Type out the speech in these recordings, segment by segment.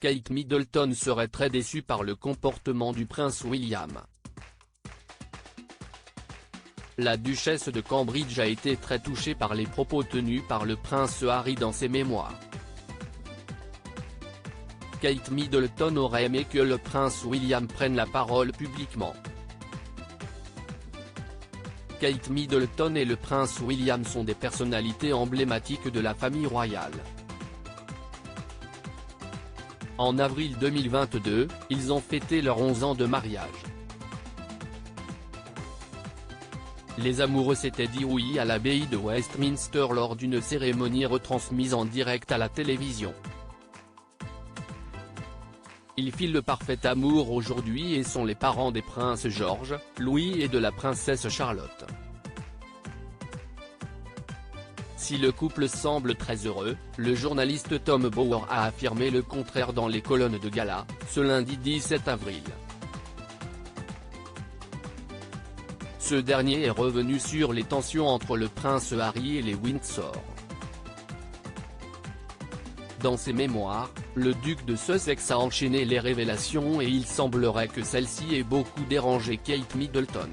Kate Middleton serait très déçue par le comportement du prince William. La duchesse de Cambridge a été très touchée par les propos tenus par le prince Harry dans ses mémoires. Kate Middleton aurait aimé que le prince William prenne la parole publiquement. Kate Middleton et le prince William sont des personnalités emblématiques de la famille royale. En avril 2022, ils ont fêté leurs 11 ans de mariage. Les amoureux s'étaient dit oui à l'abbaye de Westminster lors d'une cérémonie retransmise en direct à la télévision. Ils filent le parfait amour aujourd'hui et sont les parents des princes George, Louis et de la princesse Charlotte. Si le couple semble très heureux, le journaliste Tom Bower a affirmé le contraire dans les colonnes de gala, ce lundi 17 avril. Ce dernier est revenu sur les tensions entre le prince Harry et les Windsor. Dans ses mémoires, le duc de Sussex a enchaîné les révélations et il semblerait que celle-ci ait beaucoup dérangé Kate Middleton.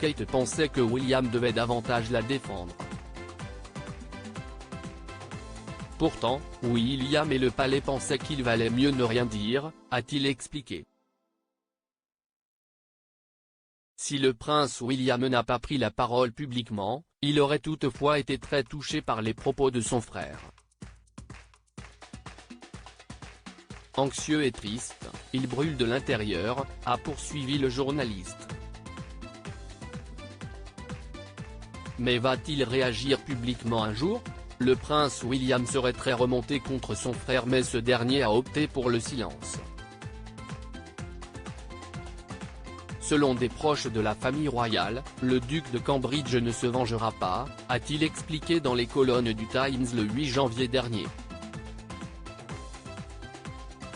Kate pensait que William devait davantage la défendre. Pourtant, William et le palais pensaient qu'il valait mieux ne rien dire, a-t-il expliqué. Si le prince William n'a pas pris la parole publiquement, il aurait toutefois été très touché par les propos de son frère. Anxieux et triste, il brûle de l'intérieur, a poursuivi le journaliste. Mais va-t-il réagir publiquement un jour? Le prince William serait très remonté contre son frère mais ce dernier a opté pour le silence. Selon des proches de la famille royale, le duc de Cambridge ne se vengera pas, a-t-il expliqué dans les colonnes du Times le 8 janvier dernier.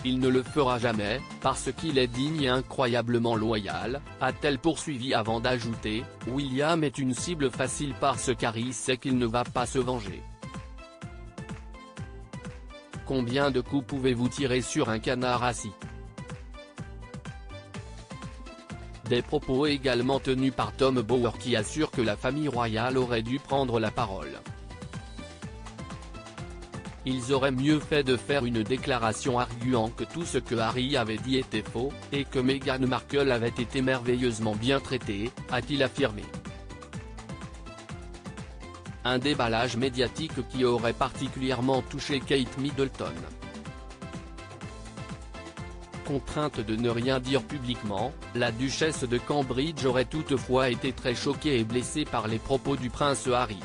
Il ne le fera jamais, parce qu'il est digne et incroyablement loyal, a-t-elle poursuivi avant d'ajouter, William est une cible facile parce qu'Harry sait qu'il ne va pas se venger. Combien de coups pouvez-vous tirer sur un canard assis? Des propos également tenus par Tom Bower qui assure que la famille royale aurait dû prendre la parole. Ils auraient mieux fait de faire une déclaration arguant que tout ce que Harry avait dit était faux, et que Meghan Markle avait été merveilleusement bien traitée, a-t-il affirmé. Un déballage médiatique qui aurait particulièrement touché Kate Middleton. Contrainte de ne rien dire publiquement, la duchesse de Cambridge aurait toutefois été très choquée et blessée par les propos du prince Harry.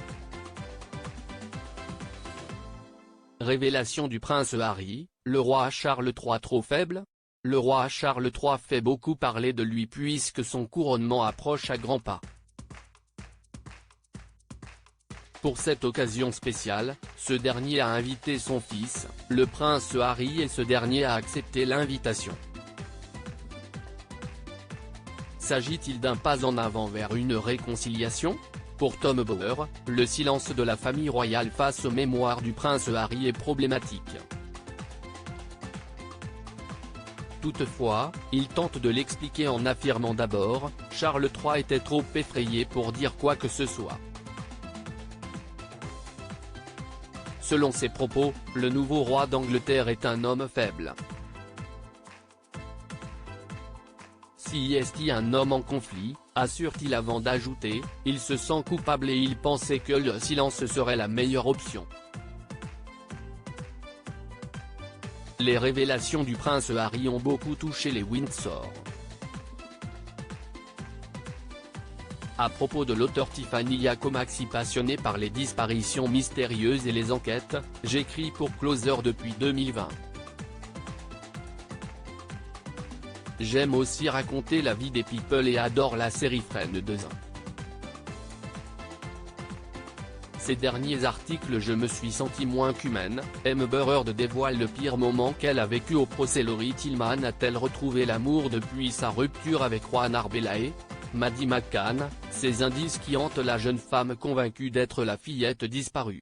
Révélation du prince Harry, le roi Charles III trop faible? Le roi Charles III fait beaucoup parler de lui puisque son couronnement approche à grands pas. Pour cette occasion spéciale, ce dernier a invité son fils, le prince Harry et ce dernier a accepté l'invitation. S'agit-il d'un pas en avant vers une réconciliation? Pour Tom Bower, le silence de la famille royale face aux mémoires du prince Harry est problématique. Toutefois, il tente de l'expliquer en affirmant d'abord, Charles III était trop effrayé pour dire quoi que ce soit. Selon ses propos, le nouveau roi d'Angleterre est un homme faible. Si est un homme en conflit, assure-t-il avant d'ajouter, il se sent coupable et il pensait que le silence serait la meilleure option. Les révélations du prince Harry ont beaucoup touché les Windsor. À propos de l'auteur Tiffany Yacomaxi passionnée par les disparitions mystérieuses et les enquêtes, j'écris pour Closer depuis 2020. J'aime aussi raconter la vie des people et adore la série Friends 2. Ces derniers articles je me suis senti moins qu'humaine, Amber Heard dévoile le pire moment qu'elle a vécu au procès. Laurie Tillman a-t-elle retrouvé l'amour depuis sa rupture avec Juan Arbelaez? Maddie McCann, ces indices qui hantent la jeune femme convaincue d'être la fillette disparue.